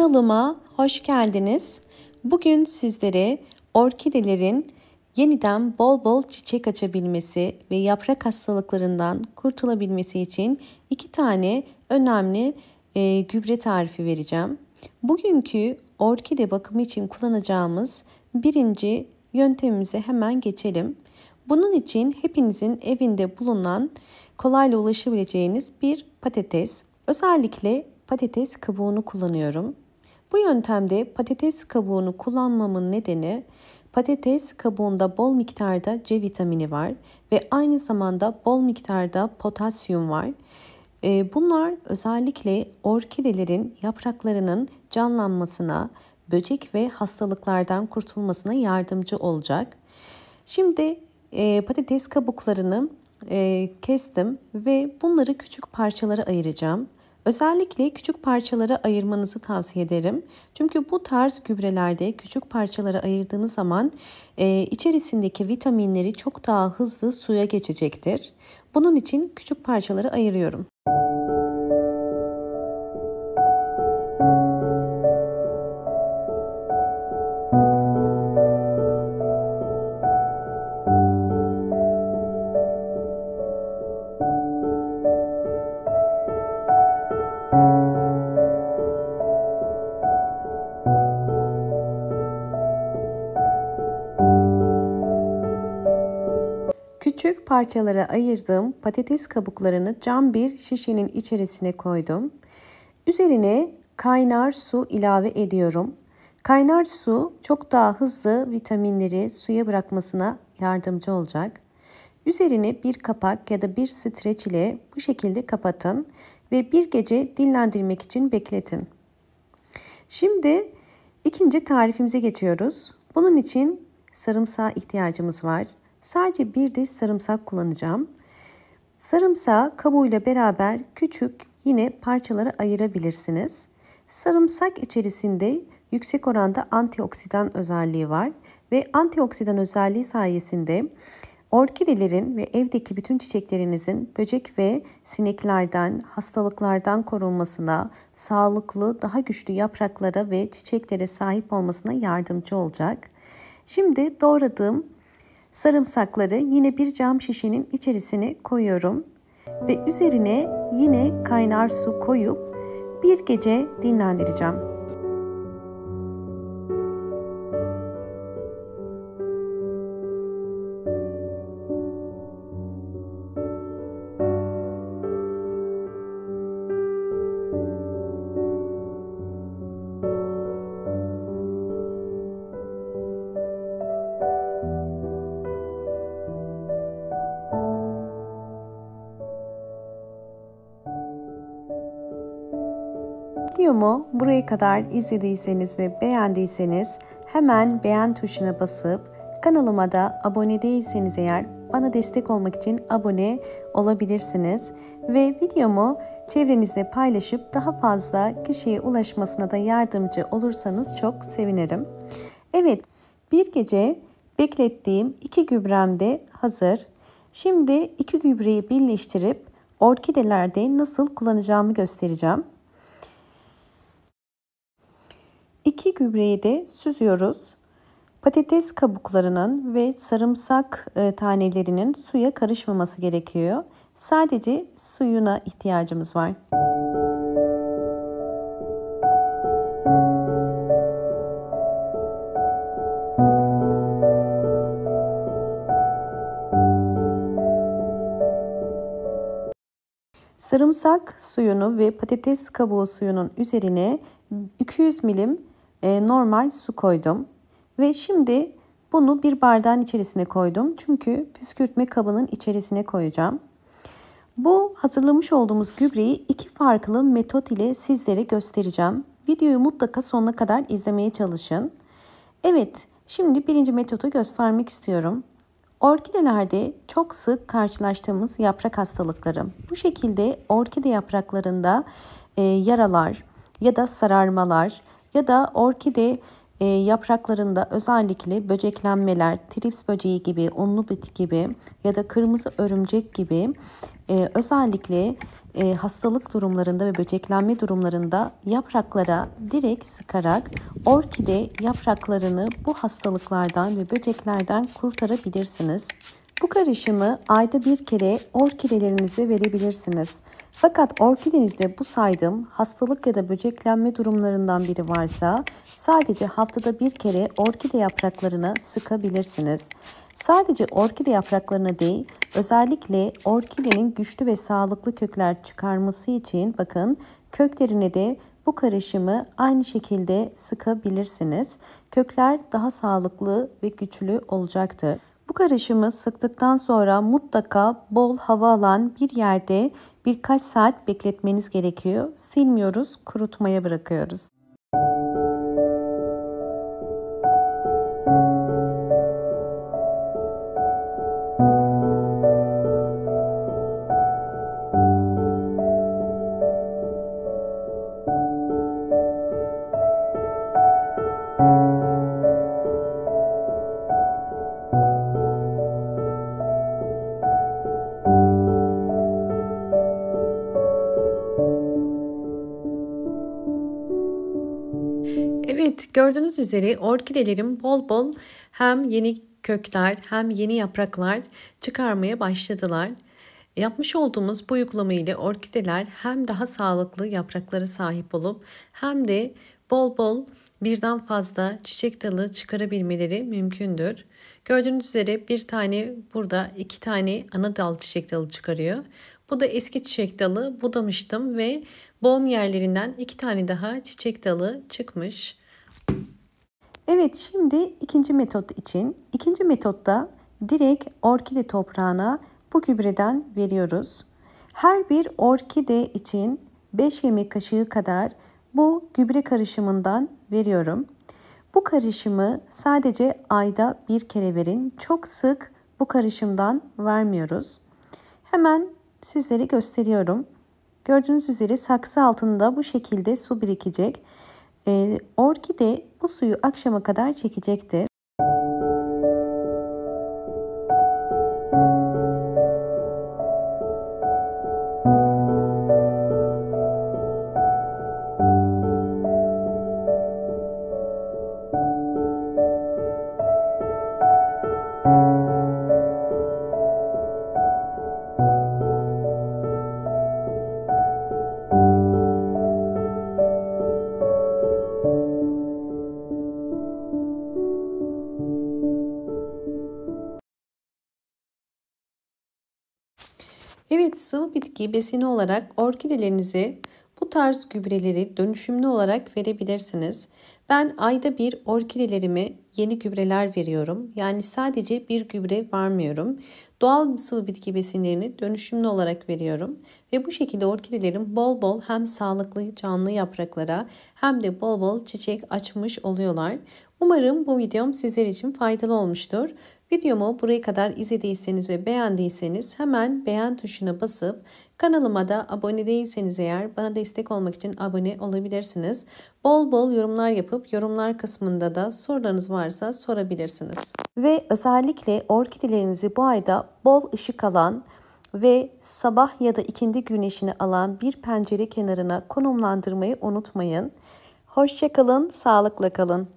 Kanalıma hoş geldiniz. Bugün sizlere orkidelerin yeniden bol bol çiçek açabilmesi ve yaprak hastalıklarından kurtulabilmesi için 2 tane önemli gübre tarifi vereceğim. Bugünkü orkide bakımı için kullanacağımız birinci yöntemimize hemen geçelim. Bunun için hepinizin evinde bulunan kolayla ulaşabileceğiniz bir patates. Özellikle patates kabuğunu kullanıyorum. Bu yöntemde patates kabuğunu kullanmamın nedeni patates kabuğunda bol miktarda C vitamini var ve aynı zamanda bol miktarda potasyum var. Bunlar özellikle orkidelerin yapraklarının canlanmasına, böcek ve hastalıklardan kurtulmasına yardımcı olacak. Şimdi patates kabuklarını kestim ve bunları küçük parçalara ayıracağım. Özellikle küçük parçalara ayırmanızı tavsiye ederim. Çünkü bu tarz gübrelerde küçük parçalara ayırdığınız zaman içerisindeki vitaminleri çok daha hızlı suya geçecektir. Bunun için küçük parçalara ayırıyorum. Küçük parçalara ayırdığım patates kabuklarını cam bir şişenin içerisine koydum. Üzerine kaynar su ilave ediyorum. Kaynar su çok daha hızlı vitaminleri suya bırakmasına yardımcı olacak. Üzerine bir kapak ya da bir streç ile bu şekilde kapatın ve bir gece dinlendirmek için bekletin. Şimdi ikinci tarifimize geçiyoruz. Bunun için sarımsağa ihtiyacımız var. Sadece bir diş sarımsak kullanacağım. Sarımsağı kabuğuyla beraber küçük yine parçalara ayırabilirsiniz. Sarımsak içerisinde yüksek oranda antioksidan özelliği var ve antioksidan özelliği sayesinde orkidelerin ve evdeki bütün çiçeklerinizin böcek ve sineklerden, hastalıklardan korunmasına, sağlıklı, daha güçlü yapraklara ve çiçeklere sahip olmasına yardımcı olacak. Şimdi doğradığım sarımsakları yine bir cam şişenin içerisine koyuyorum ve üzerine yine kaynar su koyup bir gece dinlendireceğim. Videomu buraya kadar izlediyseniz ve beğendiyseniz hemen beğen tuşuna basıp kanalıma da abone değilseniz eğer bana destek olmak için abone olabilirsiniz. Ve videomu çevrenizde paylaşıp daha fazla kişiye ulaşmasına da yardımcı olursanız çok sevinirim. Evet, bir gece beklettiğim 2 gübrem de hazır. Şimdi 2 gübreyi birleştirip orkidelerde nasıl kullanacağımı göstereceğim. 2 gübreyi de süzüyoruz. Patates kabuklarının ve sarımsak tanelerinin suya karışmaması gerekiyor. Sadece suyuna ihtiyacımız var. Sarımsak suyunu ve patates kabuğu suyunun üzerine 200 milim normal su koydum. Ve şimdi bunu bir bardağın içerisine koydum. Çünkü püskürtme kabının içerisine koyacağım. Bu hazırlamış olduğumuz gübreyi 2 farklı metot ile sizlere göstereceğim. Videoyu mutlaka sonuna kadar izlemeye çalışın. Evet, şimdi birinci metodu göstermek istiyorum. Orkidelerde çok sık karşılaştığımız yaprak hastalıkları. Bu şekilde orkide yapraklarında yaralar ya da sararmalar ya da orkide yapraklarında özellikle böceklenmeler, trips böceği gibi, unlu bit gibi ya da kırmızı örümcek gibi özellikle hastalık durumlarında ve böceklenme durumlarında yapraklara direkt sıkarak orkide yapraklarını bu hastalıklardan ve böceklerden kurtarabilirsiniz. Bu karışımı ayda bir kere orkidelerinize verebilirsiniz. Fakat orkidenizde bu saydığım hastalık ya da böceklenme durumlarından biri varsa sadece haftada bir kere orkide yapraklarına sıkabilirsiniz. Sadece orkide yapraklarına değil, özellikle orkidenin güçlü ve sağlıklı kökler çıkarması için bakın köklerine de bu karışımı aynı şekilde sıkabilirsiniz. Kökler daha sağlıklı ve güçlü olacaktır. Bu karışımı sıktıktan sonra mutlaka bol hava alan bir yerde birkaç saat bekletmeniz gerekiyor. Silmiyoruz, kurutmaya bırakıyoruz. Evet, gördüğünüz üzere orkidelerim bol bol hem yeni kökler hem yeni yapraklar çıkarmaya başladılar. Yapmış olduğumuz bu uygulama ile orkideler hem daha sağlıklı yapraklara sahip olup hem de bol bol birden fazla çiçek dalı çıkarabilmeleri mümkündür. Gördüğünüz üzere bir tane burada, iki tane ana dal çiçek dalı çıkarıyor. Bu da eski çiçek dalı budamıştım ve boğum yerlerinden iki tane daha çiçek dalı çıkmış. Evet, şimdi ikinci metot için. İkinci metotta direkt orkide toprağına bu gübreden veriyoruz. Her bir orkide için 5 yemek kaşığı kadar bu gübre karışımından veriyorum. Bu karışımı sadece ayda bir kere verin. Çok sık bu karışımdan vermiyoruz. Hemen sizlere gösteriyorum. Gördüğünüz üzere saksı altında bu şekilde su birikecek. Orkide bu suyu akşama kadar çekecektir. Evet, sıvı bitki besini olarak orkidelerinize bu tarz gübreleri dönüşümlü olarak verebilirsiniz. Ben ayda bir orkidelerime yeni gübreler veriyorum. Yani sadece bir gübre vermiyorum. Doğal sıvı bitki besinlerini dönüşümlü olarak veriyorum. Ve bu şekilde orkidelerim bol bol hem sağlıklı canlı yapraklara hem de bol bol çiçek açmış oluyorlar. Umarım bu videom sizler için faydalı olmuştur. Videomu buraya kadar izlediyseniz ve beğendiyseniz hemen beğen tuşuna basıp kanalıma da abone değilseniz eğer bana destek olmak için abone olabilirsiniz. Bol bol yorumlar yapıp yorumlar kısmında da sorularınız varsa sorabilirsiniz. Ve özellikle orkidelerinizi bu ayda bol ışık alan ve sabah ya da ikindi güneşini alan bir pencere kenarına konumlandırmayı unutmayın. Hoşça kalın, sağlıkla kalın.